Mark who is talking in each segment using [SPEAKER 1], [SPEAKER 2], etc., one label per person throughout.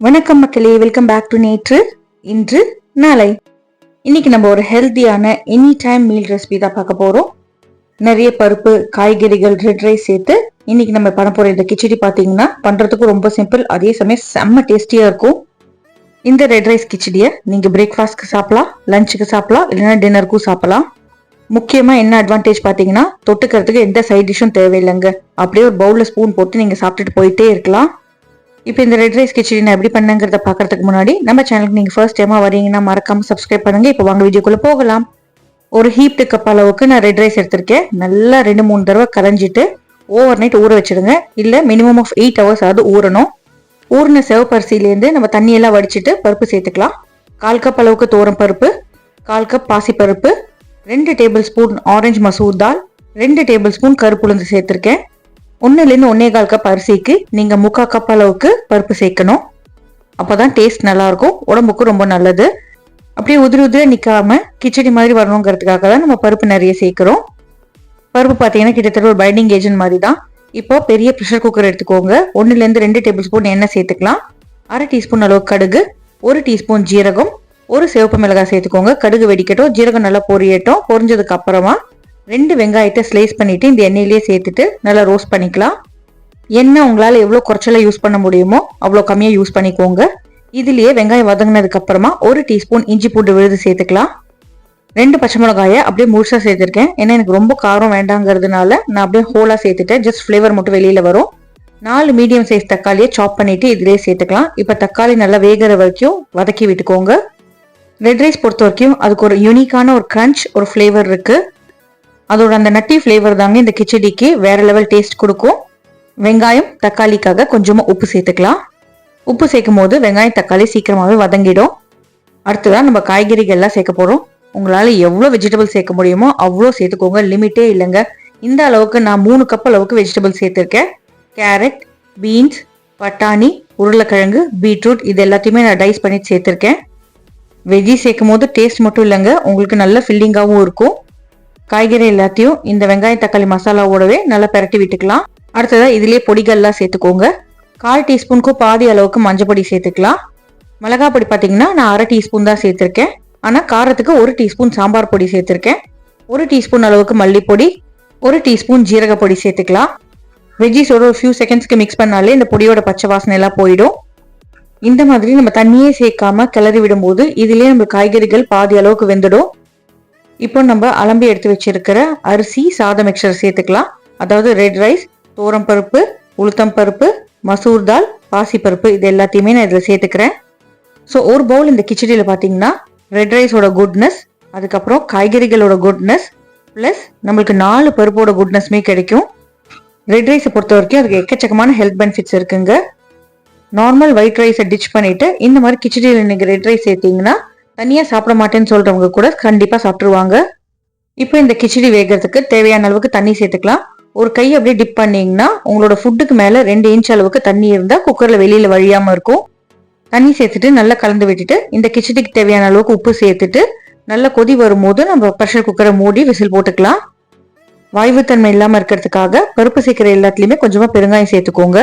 [SPEAKER 1] வணக்கம் மக்களே, welcome back to நேற்று இன்று நாளை. இன்னைக்கு நம்ம ஒரு ஹெல்த்தியான எனி டைம் மீல் ரெசிபி தான் பார்க்க போறோம். நிறைய பருப்பு, காய்கறிகள், ரெட் ரைஸ் சேர்த்து இன்னைக்கு நம்ம பண்ண போற இந்த கிச்சடி பாத்தீங்கன்னா பண்றதுக்கு ரொம்ப சிம்பிள், அதே சமயம் செம்ம டேஸ்டியா இருக்கும். இந்த ரெட் ரைஸ் கிச்சடியை நீங்க பிரேக்ஃபாஸ்ட்க்கு சாப்பிடலாம், லஞ்சுக்கு சாப்பிடலாம், இல்லைன்னா டின்னருக்கும் சாப்பிடலாம். முக்கியமா என்ன அட்வான்டேஜ் பாத்தீங்கன்னா தொட்டுக்கிறதுக்கு எந்த சைட் டிஷ்ஷும் தேவையில்லைங்க. அப்படியே ஒரு பவுல்ல ஸ்பூன் போட்டு நீங்க சாப்பிட்டுட்டு போயிட்டே இருக்கலாம். இப்போ இந்த ரெட் ரைஸ் கிச்சடி நான் எப்படி பண்ணங்கிறத பார்க்கறதுக்கு முன்னாடி நம்ம சேனலுக்கு நீங்கள் ஃபர்ஸ்ட் டைமாக வரீங்கன்னா மறக்காம சப்ஸ்கிரைப் பண்ணுங்க. இப்போ வாங்க வீடியோக்குள்ள போகலாம். ஒரு ஹீப்டு கப் அளவுக்கு நான் ரெட் ரைஸ் எடுத்திருக்கேன். நல்லா 2-3 தடவை கரைஞ்சிட்டு ஓவர் நைட் ஊற வச்சிடுங்க. இல்லை மினிமம் ஆஃப் 8 hours ஆகுது ஊறணும். ஊறின சிவப்பரிசியிலேருந்து நம்ம தண்ணியெல்லாம் வடிச்சிட்டு பருப்பு சேர்த்துக்கலாம். 1/4 கப் அளவுக்கு தோரம் பருப்பு, 1/4 கப் பாசி பருப்பு, 2 table spoon orange masoor dal, 2 table spoon கருப்புளுந்து சேர்த்திருக்கேன். 1லேருந்து 1.25 cup அரிசிக்கு நீங்க 3/4 கப் அளவுக்கு பருப்பு சேர்க்கணும். அப்பதான் டேஸ்ட் நல்லா இருக்கும், உடம்புக்கு ரொம்ப நல்லது. அப்படியே உதிரி உதிரியா நிக்காம கிச்சடி மாதிரி வரணுங்கிறதுக்காக தான் நம்ம பருப்பு நிறைய சேர்க்கிறோம். பருப்பு பார்த்தீங்கன்னா கிட்டத்தட்ட ஒரு பைண்டிங் ஏஜென்ட் மாதிரி தான். இப்போ பெரிய ப்ரெஷர் குக்கர் எடுத்துக்கோங்க. 1லேருந்து 2 டேபிள் ஸ்பூன் எண்ணெய் சேர்த்துக்கலாம். 1/2 டீஸ்பூன் அளவுக்கு கடுகு, 1 டீஸ்பூன் ஜீரகம், 1 சிவப்பு மிளகாய் சேர்த்துக்கோங்க. கடுகு வெடிக்கட்டும், ஜீரகம் நல்லா பொரியட்டும். பொரிஞ்சதுக்கு அப்புறமா 2 வெங்காயத்தை ஸ்லைஸ் பண்ணிட்டு இந்த எண்ணெயிலேயே சேர்த்துட்டு நல்லா ரோஸ்ட் பண்ணிக்கலாம். எண்ணெய் உங்களால் எவ்வளோ குறைச்சல யூஸ் பண்ண முடியுமோ அவ்வளோ கம்மியாக யூஸ் பண்ணிக்கோங்க. இதுலேயே வெங்காயம் வதங்கினதுக்கு அப்புறமா 1 டீஸ்பூன் இஞ்சி பூண்டு விழுது சேர்த்துக்கலாம். 2 பச்சை மிளகாயை அப்படியே முழுசாக சேர்த்துருக்கேன். ஏன்னா எனக்கு ரொம்ப காரம் வேண்டாங்கிறதுனால நான் அப்படியே ஹோலாக சேர்த்துட்டேன். ஜஸ்ட் ஃப்ளேவர் மட்டும் வெளியில் வரும். 4 மீடியம் சைஸ் தக்காளியை சாப் பண்ணிட்டு இதிலேயே சேர்த்துக்கலாம். இப்போ தக்காளி நல்லா வேகிற வரைக்கும் வதக்கி விட்டுக்கோங்க. ரெட் ரைஸ் பொறுத்த வரைக்கும் அதுக்கு ஒரு யூனிக்கான ஒரு கிரன்ச், ஒரு ஃப்ளேவர் இருக்கு. அதோட அந்த நட்டி ஃப்ளேவர் தாங்க இந்த கிச்சடிக்கு வேற லெவல் டேஸ்ட் கொடுக்கும். வெங்காயம் தக்காளிக்காக கொஞ்சமா உப்பு சேர்த்துக்கலாம். உப்பு சேர்க்கும் போது வெங்காயம் தக்காளி சீக்கிரமாவே வதங்கிடும். அடுத்ததான் நம்ம காய்கறிகள்லாம் சேர்க்க போறோம். உங்களால எவ்வளோ வெஜிடபிள் சேர்க்க முடியுமோ அவ்வளோ சேர்த்துக்கோங்க, லிமிட்டே இல்லைங்க. இந்த அளவுக்கு நான் 3 கப் அளவுக்கு வெஜிடபிள் சேர்த்திருக்கேன். கேரட், பீன்ஸ், பட்டாணி, உருளைக்கிழங்கு, பீட்ரூட் இது எல்லாத்தையுமே நான் டைஸ் பண்ணி சேர்த்திருக்கேன். வெஜ்ஜி சேர்க்கும் போது டேஸ்ட் மட்டும் இல்லைங்க, உங்களுக்கு நல்ல ஃபில்லிங்காகவும் இருக்கும். காய்கறி எல்லாத்தையும் இந்த வெங்காயம் தக்காளி மசாலாவோடவே நல்லா பரட்டி விட்டுக்கலாம். அடுத்ததா இதுலயே பொடிகள்லாம் சேர்த்துக்கோங்க. 1/4 டீஸ்பூனுக்கும் பாதி அளவுக்கு மஞ்சள் பொடி சேர்த்துக்கலாம். மிளகாய் பொடி பார்த்தீங்கன்னா நான் 1/2 டீஸ்பூன் தான் சேர்த்திருக்கேன். ஆனால் காரத்துக்கு 1 டீஸ்பூன் சாம்பார் பொடி சேர்த்திருக்கேன். 1 டீஸ்பூன் அளவுக்கு மல்லிப்பொடி, 1 டீஸ்பூன் ஜீரக பொடி சேர்த்துக்கலாம். வெஜ்ஜிஸோட ஒரு ஃபியூ செகண்ட்ஸ்க்கு மிக்ஸ் பண்ணாலே இந்த பொடியோட பச்சை வாசனை எல்லாம் போயிடும். இந்த மாதிரி நம்ம தண்ணியே சேர்க்காம கிளறி விடும்போது இதுலயே நம்ம காய்கறிகள் பாதி அளவுக்கு வெந்துடும். இப்போ நம்ம அலம்பி எடுத்து வச்சிருக்கிற அரிசி சாதம் மிக்சர் சேர்த்துக்கலாம். அதாவது ரெட் ரைஸ், தோரம் பருப்பு, உளுத்தம் பருப்பு, மசூர் தால், பாசி பருப்பு இது எல்லாத்தையுமே நான் இதில் சேர்த்துக்கிறேன். ஸோ ஒரு பவுல் இந்த கிச்சடியில் பார்த்தீங்கன்னா ரெட் ரைஸோட குட்னஸ், அதுக்கப்புறம் காய்கறிகளோட குட்னஸ், ப்ளஸ் நம்மளுக்கு 4 பருப்போட குட்னஸ்மே கிடைக்கும். ரெட் ரைஸை பொறுத்த வரைக்கும் அதுக்கு எக்கச்சக்கமான ஹெல்த் பெனிஃபிட்ஸ் இருக்குங்க. நார்மல் ஒயிட் ரைஸை டிச் பண்ணிட்டு இந்த மாதிரி கிச்சடியில் நீங்கள் ரெட் ரைஸ் சேர்த்தீங்கன்னா தனியா சாப்பிட மாட்டேன்னு சொல்றவங்க கூட கண்டிப்பா சாப்பிட்டுருவாங்க. இப்போ இந்த கிச்சடி வேகிறதுக்கு தேவையான அளவுக்கு தண்ணி சேர்த்துக்கலாம். ஒரு கை அப்படியே டிப் பண்ணீங்கன்னா உங்களோட ஃபுட்டுக்கு மேல 2 இன்ச் அளவுக்கு தண்ணி இருந்தா குக்கர்ல வெளியில வழியாம இருக்கும். தண்ணி சேர்த்துட்டு நல்லா கலந்து விட்டுட்டு இந்த கிச்சடிக்கு தேவையான அளவுக்கு உப்பு சேர்த்துட்டு நல்லா கொதி வரும்போது நம்ம ப்ரெஷர் குக்கரை மூடி விசில் போட்டுக்கலாம். வாய்வுத்தன்மை இல்லாம இருக்கிறதுக்காக பருப்பு சேர்க்கிற எல்லாத்துலயுமே கொஞ்சமா பெருங்காயம் சேர்த்துக்கோங்க.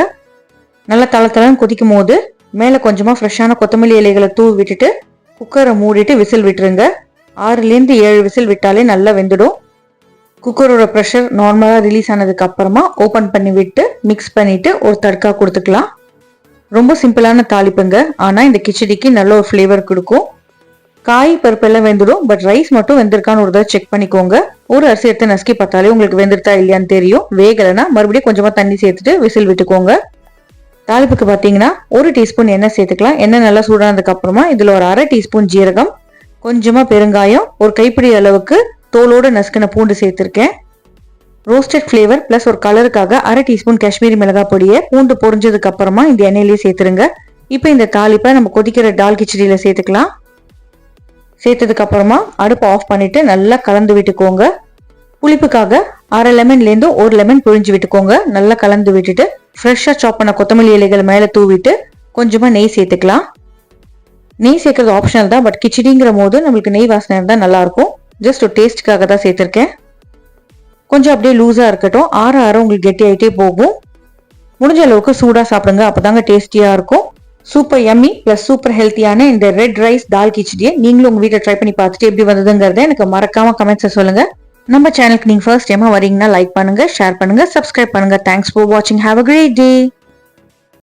[SPEAKER 1] நல்லா தளத்தளன்னு கொதிக்கும் போது மேல கொஞ்சமா ஃப்ரெஷ்ஷான கொத்தமல்லி இலைகளை தூவி விட்டுட்டு குக்கரை மூடிட்டு விசில் விட்டுருங்க. 6லேருந்து 7 விசில் விட்டாலே நல்லா வெந்துடும். குக்கரோட ப்ரெஷர் நார்மலாக ரிலீஸ் ஆனதுக்கு அப்புறமா ஓப்பன் பண்ணி விட்டு மிக்ஸ் பண்ணிட்டு ஒரு தட்கா கொடுத்துக்கலாம். ரொம்ப சிம்பிளான தாளிப்புங்க, ஆனால் இந்த கிச்சடிக்கு நல்ல ஒரு ஃப்ளேவர் கொடுக்கும். காய் பருப்பெல்லாம் வெந்துடும், பட் ரைஸ் மட்டும் வெந்திருக்கான்னு ஒரு தடவை செக் பண்ணிக்கோங்க. ஒரு அரிசி எடுத்து நசுக்கி பார்த்தாலே உங்களுக்கு வெந்திருத்தா இல்லையான்னு தெரியும். வேகலைன்னா மறுபடியும் கொஞ்சமா தண்ணி சேர்த்துட்டு விசில் விட்டுக்கோங்க. தாளிப்புக்கு பார்த்தீங்கன்னா 1 டீஸ்பூன் எண்ணெய் சேர்த்துக்கலாம். எண்ணெய் நல்லா சூடானதுக்கு அப்புறமா இதில் ஒரு 1/2 டீஸ்பூன் ஜீரகம், கொஞ்சமா பெருங்காயம், ஒரு கைப்பிடி அளவுக்கு தோலோடு நசுக்கின பூண்டு சேர்த்துருக்கேன். ரோஸ்டட் ஃப்ளேவர் பிளஸ் ஒரு கலருக்காக 1/2 டீஸ்பூன் காஷ்மீரி மிளகாய் பொடியை பூண்டு பொரிஞ்சதுக்கு அப்புறமா இந்த எண்ணெயிலேயே சேர்த்துருங்க. இப்போ இந்த தாளிப்பை நம்ம கொதிக்கிற டால் கிச்சடியில சேர்த்துக்கலாம். சேர்த்ததுக்கு அப்புறமா அடுப்பை ஆஃப் பண்ணிட்டு நல்லா கலந்து விட்டுக்கோங்க. புளிப்புக்காக 1/2 லெமன்லேருந்து 1 லெமன் புழிஞ்சு விட்டுக்கோங்க. நல்லா கலந்து விட்டுட்டு ஃப்ரெஷ்ஷாக சாப் பண்ண கொத்தமல்லி இலைகள் மேலே தூவிட்டு கொஞ்சமாக நெய் சேர்த்துக்கலாம். நெய் சேர்க்கறது ஆப்ஷனல் தான், பட் கிச்சடிங்கிற போது நம்மளுக்கு நெய் வாசனை இருந்தால் நல்லாயிருக்கும். ஜஸ்ட் ஒரு டேஸ்ட்டுக்காக தான் சேர்த்துருக்கேன். கொஞ்சம் அப்படியே லூஸாக இருக்கட்டும். ஆற உங்களுக்கு கெட்டி ஆகிட்டே போகும். முடிஞ்ச அளவுக்கு சூடாக சாப்பிடுங்க, அப்போ தாங்க டேஸ்டியாக இருக்கும். சூப்பர் யம்மி பிளஸ் சூப்பர் ஹெல்த்தியான இந்த ரெட் ரைஸ் தால் கிச்சடியை நீங்களும் உங்க வீட்டில் ட்ரை பண்ணி பார்த்துட்டு எப்படி வந்ததுங்கிறத எனக்கு மறக்காம கமெண்ட்ஸை சொல்லுங்க. நம்ம சேனலுக்கு நீங்க ஃபர்ஸ்ட் டைமா வரீங்கன்னா லைக் பண்ணுங்க, ஷேர் பண்ணுங்க, சப்ஸ்கிரைப் பண்ணுங்க. தேங்க்ஸ் ஃபார் வாட்சிங். Have a great day.